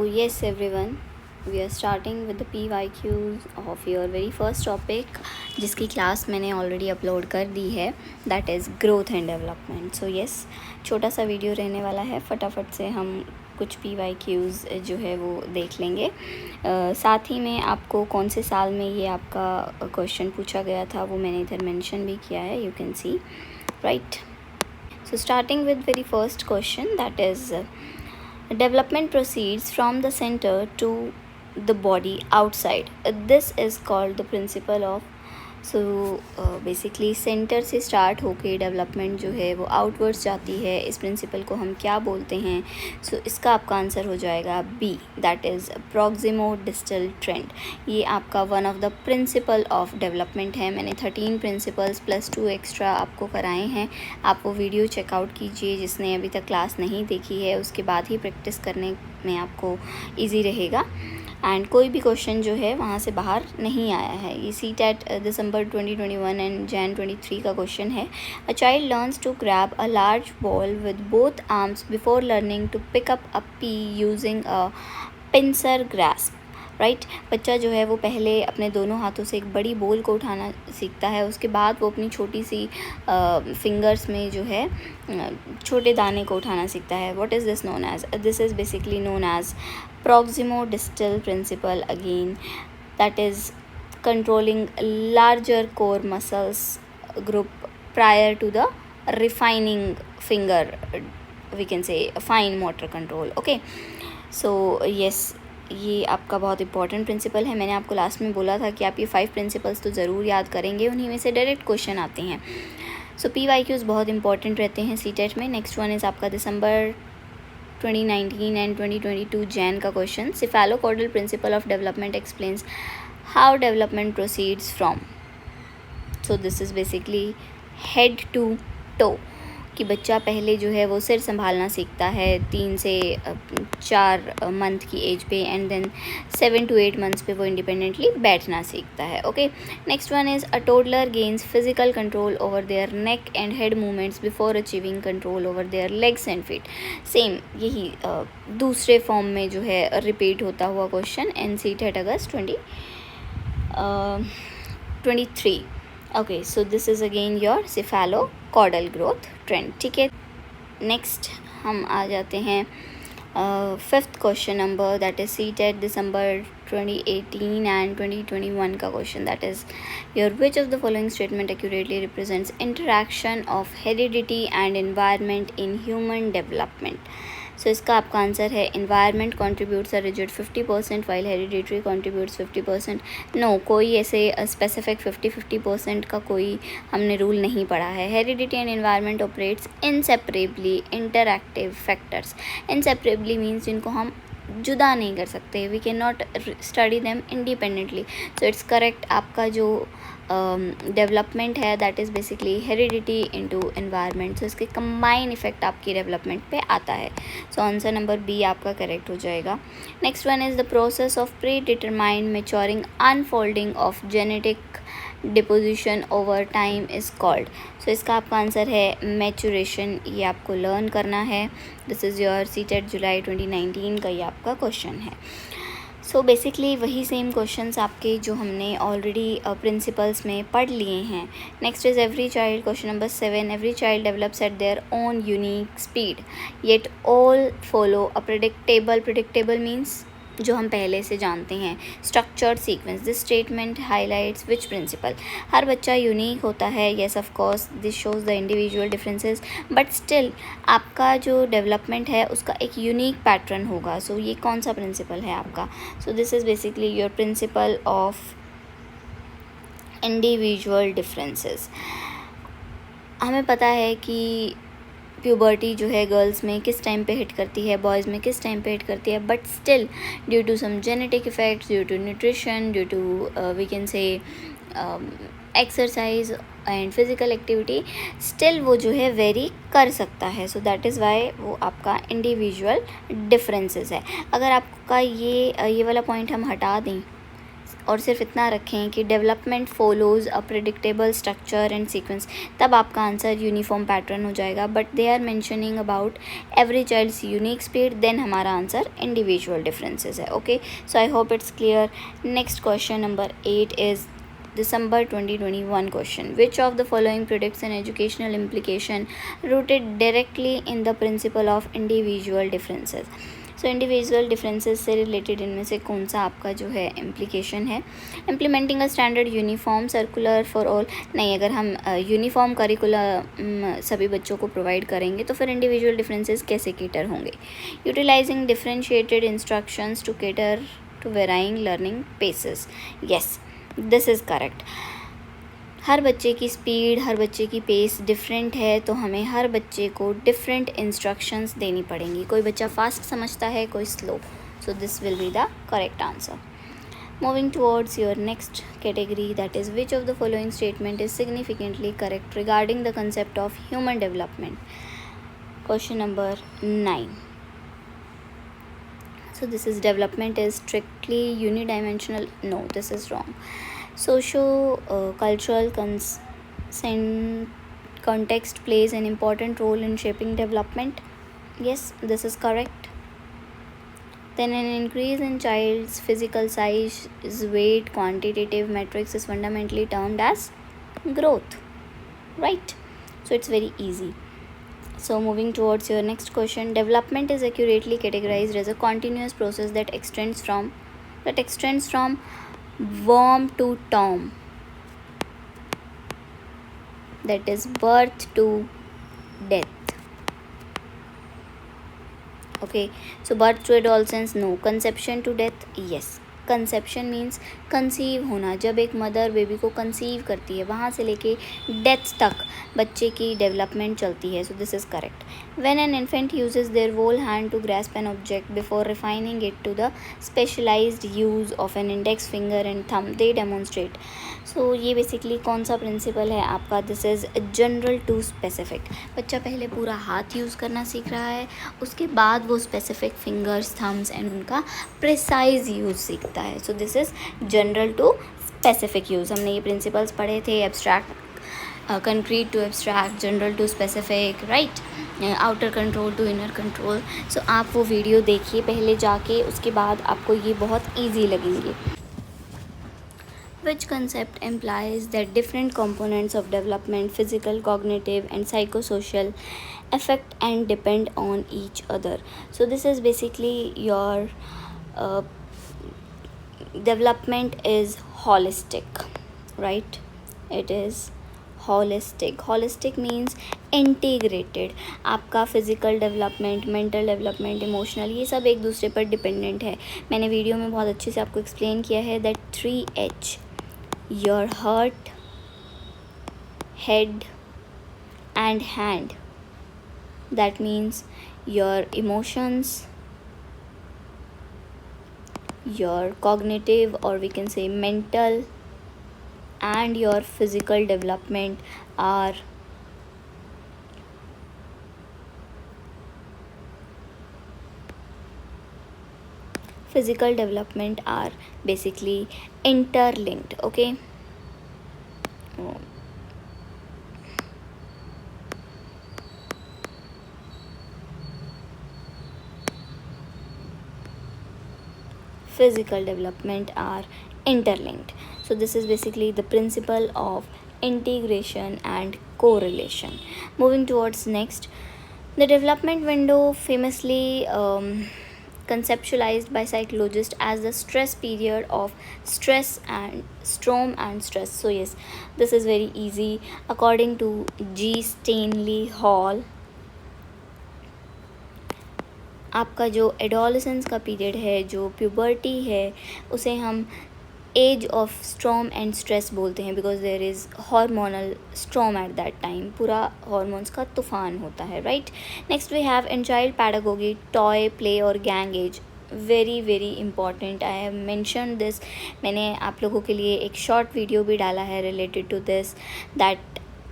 yes everyone, we are starting with the PYQs of your very first topic जिसकी class मैंने already upload कर दी है, that is growth and development. So yes, छोटा सा video रहने वाला है. फटाफट से हम कुछ PYQs जो है वो देख लेंगे. साथ ही में आपको कौन से साल में ये आपका क्वेश्चन पूछा गया था वो मैंने इधर मेंशन भी किया है, you can see, right. So starting with very first question, that is development proceeds from the center to the body outside. This is called the principle of. So basically centre से start होके development जो है वो outwards जाती है. इस principal को हम क्या बोलते हैं? सो इसका आपका आंसर हो जाएगा B, that is proximo distal trend. ये आपका one of the principle of development है. मैंने 13 प्रिंसिपल्स प्लस 2 एक्स्ट्रा आपको कराए हैं. आप वो वीडियो चेकआउट कीजिए. जिसने अभी तक क्लास नहीं देखी है उसके बाद ही प्रैक्टिस करने में आपको ईजी रहेगा. एंड कोई भी क्वेश्चन जो है वहाँ से बाहर नहीं आया है. ये CTET दिसंबर 2021 एंड Jan 23 का क्वेश्चन है. A child learns to grab a large ball with both arms before learning to pick up a pea using a pincer grasp. Right, बच्चा जो है वो पहले अपने दोनों हाथों से एक बड़ी बॉल को उठाना सीखता है. उसके बाद वो अपनी छोटी सी फिंगर्स में जो है छोटे दाने को उठाना सीखता है. What is this known as? This is basically known as proximo distal principle again, that is controlling larger core muscles group prior to the refining finger, we can say fine motor control. okay, so yes, ये आपका बहुत important principle है. मैंने आपको last में बोला था कि आप ये 5 प्रिंसिपल्स तो ज़रूर याद करेंगे, उन्हीं में से डायरेक्ट क्वेश्चन आते हैं. सो PYQs बहुत इंपॉर्टेंट रहते हैं CTET में. नेक्स्ट वन इज़ आपका दिसंबर 2019 एंड 2022 जैन का question. Cephalocaudal principle of development explains how development proceeds from. So this is basically head to toe, कि बच्चा पहले जो है वो सिर संभालना सीखता है 3 से 4 मंथ की एज पे, एंड देन 7 to 8 मंथ्स पे वो इंडिपेंडेंटली बैठना सीखता है. Okay, next one is a toddler gains physical control over their neck and head movements before achieving control over their legs and feet. Same यही दूसरे form में जो है रिपीट होता हुआ क्वेश्चन एन CTET अगस्त 2023. Okay, so this is again your cephalocaudal growth trend. ठीक है, नेक्स्ट हम आ जाते हैं 5th question number, that is CTET दिसंबर 2018 एंड 2021 का question. That is your which of the following statement accurately represents interaction of heredity and environment in human development. So इसका आपका आंसर है environment contributes a rigid 50% while hereditary contributes 50%. No, कोई ऐसे specific 50-50% का कोई हमने rule नहीं पढ़ा है. Heredity and environment operates inseparably interactive factors. Inseparably means जिनको हम जुदा नहीं कर सकते. We can not study them independently. So it's correct. आपका जो डेवलपमेंट है that is basically heredity into environment. So इसके कंबाइन इफेक्ट आपकी डेवलपमेंट पे आता है. सो आंसर नंबर बी आपका करेक्ट हो जाएगा. Next one is the process of predetermined maturing unfolding of genetic deposition over time is called. So इसका आपका आंसर है मैचुरेशन. ये आपको लर्न करना है. दिस इज़ योर CTET जुलाई 2019 का ये आपका क्वेश्चन है. सो बेसिकली वही सेम क्वेश्चंस आपके जो हमने ऑलरेडी प्रिंसिपल्स में पढ़ लिए हैं. Next is every child, question number 7. Every child develops at their own unique speed yet all follow a predictable means जो हम पहले से जानते हैं structured sequence. This statement highlights which principle. हर बच्चा यूनिक होता है. Yes of course this shows the individual differences, but still आपका जो डेवलपमेंट है उसका एक यूनिक पैटर्न होगा. सो ये कौन सा प्रिंसिपल है आपका? सो this is basically your principle of individual differences. हमें पता है कि प्यूबर्टी जो है गर्ल्स में किस टाइम पे हिट करती है, बॉयज़ में किस टाइम पे हिट करती है, but still due to some genetic effects, due to nutrition, due to we can say exercise and physical activity, still वो जो है वेरी कर सकता है. सो दैट इज़ वाई वो आपका इंडिविजुअल डिफरेंसेस है. अगर आपका ये वाला पॉइंट हम हटा दें और सिर्फ इतना रखें कि development follows a predictable structure and sequence, तब आपका आंसर यूनिफॉर्म पैटर्न हो जाएगा. But they are mentioning about every child's unique speed, then हमारा आंसर इंडिविजुअल डिफरेंसेस है. Okay, so I hope it's clear. Next question number 8 is December 2021 question. Which of the following predicts an educational implication rooted directly in the principle of individual differences? So individual differences से related इनमें से कौन सा आपका जो है implication है? Implementing a standard uniform circular for all. नहीं, अगर हम यूनिफॉर्म करिकुलम सभी बच्चों को प्रोवाइड करेंगे तो फिर इंडिविजुअल डिफरेंसेस कैसे केटर होंगे? Utilizing differentiated instructions to cater to varying learning paces. Yes, this is correct. हर बच्चे की स्पीड, हर बच्चे की पेस डिफरेंट है, तो हमें हर बच्चे को डिफरेंट इंस्ट्रक्शंस देनी पड़ेंगी. कोई बच्चा फास्ट समझता है, कोई slow. So this will be the correct answer. Moving towards your next category, that is which of the following statement is significantly correct regarding the concept of human development. Question number 9. So this is development is strictly unidimensional. No, this is wrong. Socio-cultural context plays an important role in shaping development. Yes, this is correct. Then an increase in child's physical size, weight, quantitative metrics is fundamentally termed as growth, right? So it's very easy. So moving towards your next question, development is accurately categorized as a continuous process that extends from womb to tomb, that is birth to death. Okay, so birth to adolescence, no. Conception to death, yes. Conception means conceive होना. जब एक mother baby को conceive करती है, वहाँ से लेके death तक बच्चे की डेवलपमेंट चलती है. So this is correct. When an infant uses their whole hand to grasp an object before refining it to the specialized use of an index finger and thumb, they demonstrate. So ये basically कौन सा principle है आपका? This is general to specific. बच्चा पहले पूरा हाथ use करना सीख रहा है, उसके बाद वो स्पेसिफिक फिंगर्स, थम्स एंड उनका प्रिसाइज यूज़ सीखता है. So this is general to specific use. हमने ये प्रिंसिपल्स पढ़े थे, abstract, concrete to abstract, general to specific, right, outer control to inner control. So आप वो वीडियो देखिए पहले जाके, उसके बाद आपको ये बहुत ईजी लगेंगे. Which concept implies that different components of development, physical, cognitive and psychosocial, affect and depend on each other. So this is basically your development is holistic, right? It is holistic. Holistic means integrated. आपका physical development, mental development, emotional, ये सब एक दूसरे पर dependent है. मैंने video में बहुत अच्छे से आपको एक्सप्लेन किया है that 3H, your heart, head and hand. That means your emotions, your cognitive, or we can say mental, and your physical development are basically interlinked. Okay, physical development are interlinked. So this is basically the principle of integration and correlation. Moving towards next, the development window, famously conceptualized by psychologists as the stress period of stress and storm and stress. So yes, this is very easy. According to G. Stanley Hall, आपका जो adolescence का period है, जो puberty है, उसे हम age of storm and stress बोलते हैं, because there is hormonal storm at that time. पूरा हार्मोन्स का तूफान होता है, right. Next we have in child pedagogy, toy, play और gang age. Very very important. I have mention this. मैंने आप लोगों के लिए एक शॉर्ट वीडियो भी डाला है related to this, that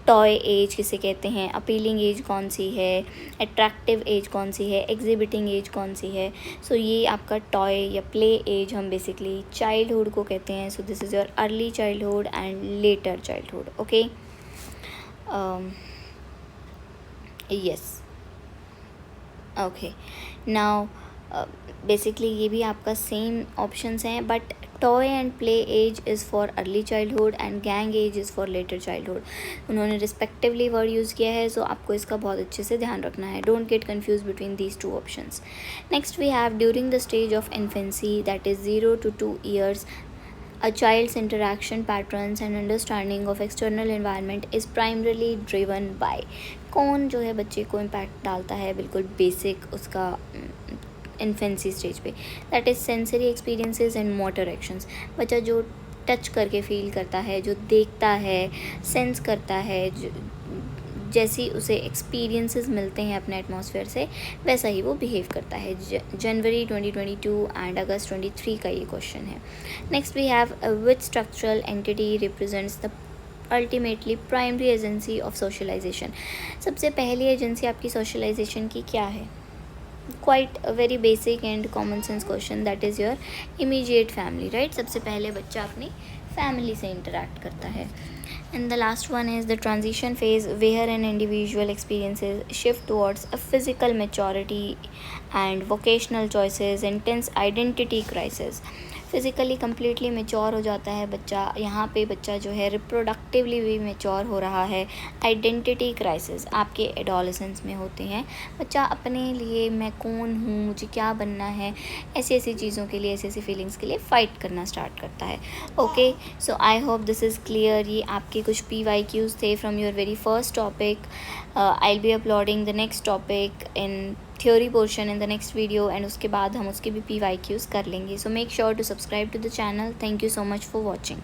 toy age किसे कहते हैं, अपीलिंग एज कौन सी है, अट्रैक्टिव एज कौन सी है, एग्जिबिटिंग एज कौन सी है. सो ये आपका टॉय या प्ले एज हम बेसिकली चाइल्डहुड को कहते हैं. So this is your early childhood and later childhood. Okay, yes. Okay, now basically ये भी आपका सेम ऑप्शंस हैं, but toy and play age is for early childhood and gang age is for later childhood. उन्होंने respectively word use किया है, सो आपको इसका बहुत अच्छे से ध्यान रखना है. Don't get confuse between these two options. Next we have during the stage of infancy, that is 0 to 2 years. A child's interaction patterns and understanding of external environment is primarily driven by. कौन जो है बच्चे को impact डालता है बिल्कुल basic उसका infancy stage पे, that is sensory experiences and motor actions. बच्चा जो टच करके फील करता है, जो देखता है, सेंस करता है, जैसी उसे एक्सपीरियंसेस मिलते हैं अपने एटमॉस्फेयर से, वैसा ही वो बिहेव करता है. जनवरी 2022 एंड अगस्त 23 का ये क्वेश्चन है. Next we have which structural entity represents the ultimately primary agency of socialization. सबसे पहली एजेंसी आपकी सोशलाइजेशन की क्या है? Quite a very basic and common sense question, that is your immediate family, right. सबसे पहले बच्चा अपनी फैमिली से इंटरेक्ट करता है. And the last one is the transition phase, where an individual experiences shift towards a physical maturity and vocational choices, intense identity crisis. Physically completely mature हो जाता है बच्चा. यहाँ पे बच्चा जो है रिप्रोडक्टिवली भी मेच्योर हो रहा है. आइडेंटिटी क्राइसिस आपके एडोलेसेंस में होते हैं. बच्चा अपने लिए मैं कौन हूँ, मुझे क्या बनना है, ऐसी ऐसी चीज़ों के लिए, ऐसी ऐसी फीलिंग्स के लिए फ़ाइट करना स्टार्ट करता है. Okay, so I hope this is clear. ये आपके कुछ PYQs थे from your very first topic. I will be uploading the next topic in theory portion in the next video, and उसके बाद हम उसके भी PYQs कर लेंगे. So make sure to subscribe to the channel. Thank you so much for watching.